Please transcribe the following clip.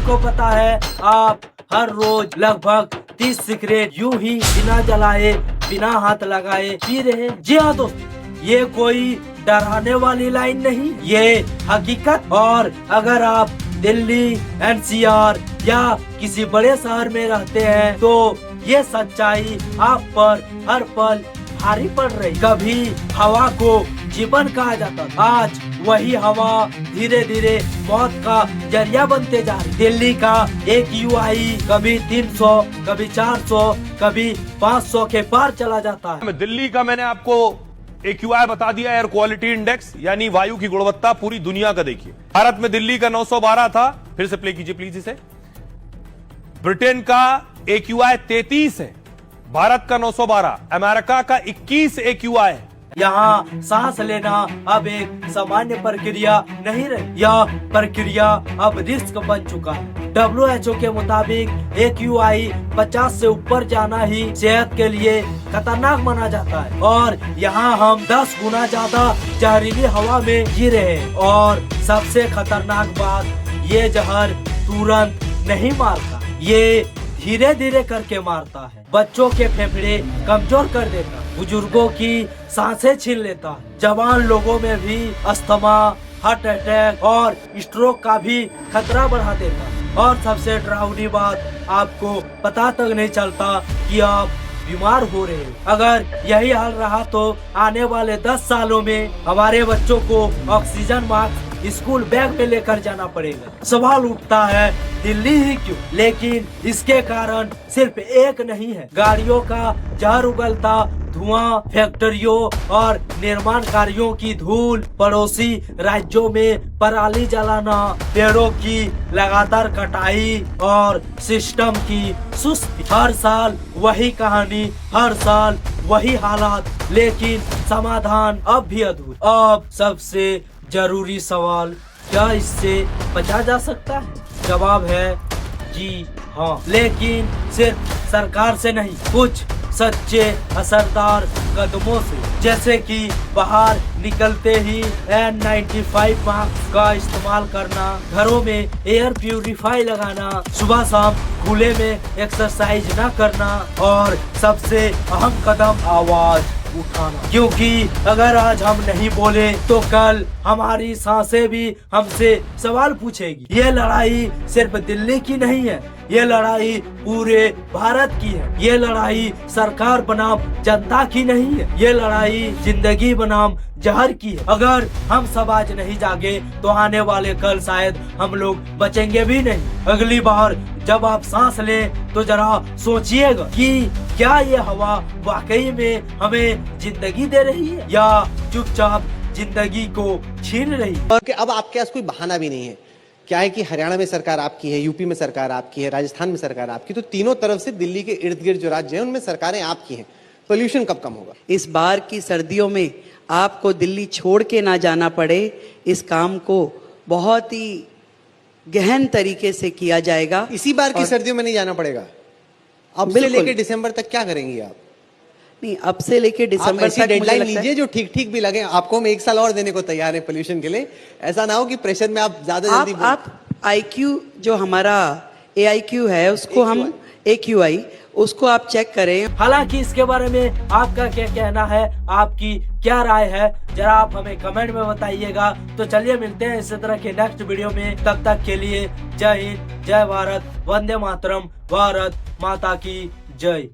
को पता है आप हर रोज लगभग 30 सिगरेट यूं ही बिना जलाए बिना हाथ लगाए पी रहे हैं। जी हाँ दोस्तों, ये कोई डराने वाली लाइन नहीं, ये हकीकत। और अगर आप दिल्ली, एनसीआर या किसी बड़े शहर में रहते हैं तो ये सच्चाई आप पर हर पल भारी पड़ रही। कभी हवा को जीवन कहा जाता था, आज वही हवा धीरे धीरे मौत का जरिया बनते जा रही। दिल्ली का एक यूआई कभी 300, कभी 400, कभी 500 के पार चला जाता है। दिल्ली का मैंने आपको AQI बता दिया, एयर क्वालिटी इंडेक्स, यानी वायु की गुणवत्ता पूरी दुनिया का। देखिए भारत में दिल्ली का 912 था, फिर से प्ले कीजिए प्लीज इसे। ब्रिटेन का AQI 33 है, भारत का 912, अमेरिका का 21 AQI है। यहाँ सांस लेना अब एक सामान्य प्रक्रिया नहीं रही, यह प्रक्रिया अब रिस्क बन चुका है। WHO के मुताबिक AQI 50 से ऊपर जाना ही सेहत के लिए खतरनाक माना जाता है, और यहाँ हम 10 गुना ज्यादा जहरीली हवा में जी रहे हैं। और सबसे खतरनाक बात, ये जहर तुरंत नहीं मारता, ये धीरे धीरे करके मारता है। बच्चों के फेफड़े कमजोर कर देता, बुजुर्गों की सांसें छीन लेता, जवान लोगों में भी अस्थमा, हार्ट अटैक और स्ट्रोक का भी खतरा बढ़ा देता। और सबसे डरावनी बात, आपको पता तक नहीं चलता कि आप बीमार हो रहे हैं। अगर यही हाल रहा तो आने वाले 10 सालों में हमारे बच्चों को ऑक्सीजन मास्क स्कूल बैग में लेकर जाना पड़ेगा। सवाल उठता है दिल्ली ही क्यों? लेकिन इसके कारण सिर्फ एक नहीं है, गाड़ियों का जहर उगलता धुआं, फैक्ट्रियों और निर्माण कार्यों की धूल, पड़ोसी राज्यों में पराली जलाना, पेड़ों की लगातार कटाई और सिस्टम की सुस्ती। हर साल वही कहानी, हर साल वही हालात, लेकिन समाधान अब भी अधूरा। अब सबसे जरूरी सवाल, क्या इससे बचा जा सकता है? जवाब है जी हाँ, लेकिन सिर्फ सरकार से नहीं, कुछ सच्चे असरदार कदमों से, जैसे कि बाहर निकलते ही N95 मास्क का इस्तेमाल करना, घरों में एयर प्यूरिफाई लगाना, सुबह शाम खुले में एक्सरसाइज न करना, और सबसे अहम कदम आवाज उठाना। क्योंकि अगर आज हम नहीं बोले तो कल हमारी सांसें भी हमसे सवाल पूछेगी। ये लड़ाई सिर्फ दिल्ली की नहीं है, ये लड़ाई पूरे भारत की है। ये लड़ाई सरकार बनाम जनता की नहीं है, ये लड़ाई जिंदगी बनाम जहर की है। अगर हम सब आज नहीं जागे तो आने वाले कल शायद हम लोग बचेंगे भी नहीं। अगली बार जब आप सांस लें तो जरा सोचिएगा कि क्या ये हवा वाकई में हमें जिंदगी दे रही है या चुपचाप जिंदगी को छीन रही है। और कि अब आपके पास कोई बहाना भी नहीं है। क्या है कि हरियाणा में सरकार आपकी है, यूपी में सरकार आपकी है, राजस्थान में सरकार आपकी, तो तीनों तरफ से दिल्ली के इर्द गिर्द जो राज्य हैं उनमें सरकारें आपकी हैं। पोल्यूशन कब कम होगा? इस बार की सर्दियों में आपको दिल्ली छोड़ के ना जाना पड़े, इस काम को बहुत ही गहन तरीके से किया जाएगा। इसी बार की सर्दियों में नहीं जाना पड़ेगा? अब से लेके दिसंबर तक क्या करेंगी आप? नहीं, अब से लेके दिसंबर तक डेडलाइन लीजिए जो ठीक ठीक भी लगे। आपको हम 1 साल और देने को तैयार है पोल्यूशन के लिए। ऐसा ना हो कि प्रेशर में आप ज्यादा जल्दी आप IQ जो हमारा AIQ है उसको हम AQI उसको आप चेक करें। हालांकि इसके बारे में आपका क्या कहना है, आपकी क्या राय है, जरा आप हमें कमेंट में बताइएगा। तो चलिए मिलते हैं इसी तरह के नेक्स्ट वीडियो में, तब तक के लिए जय हिंद, जय भारत, वंदे मातरम, भारत माता की जय।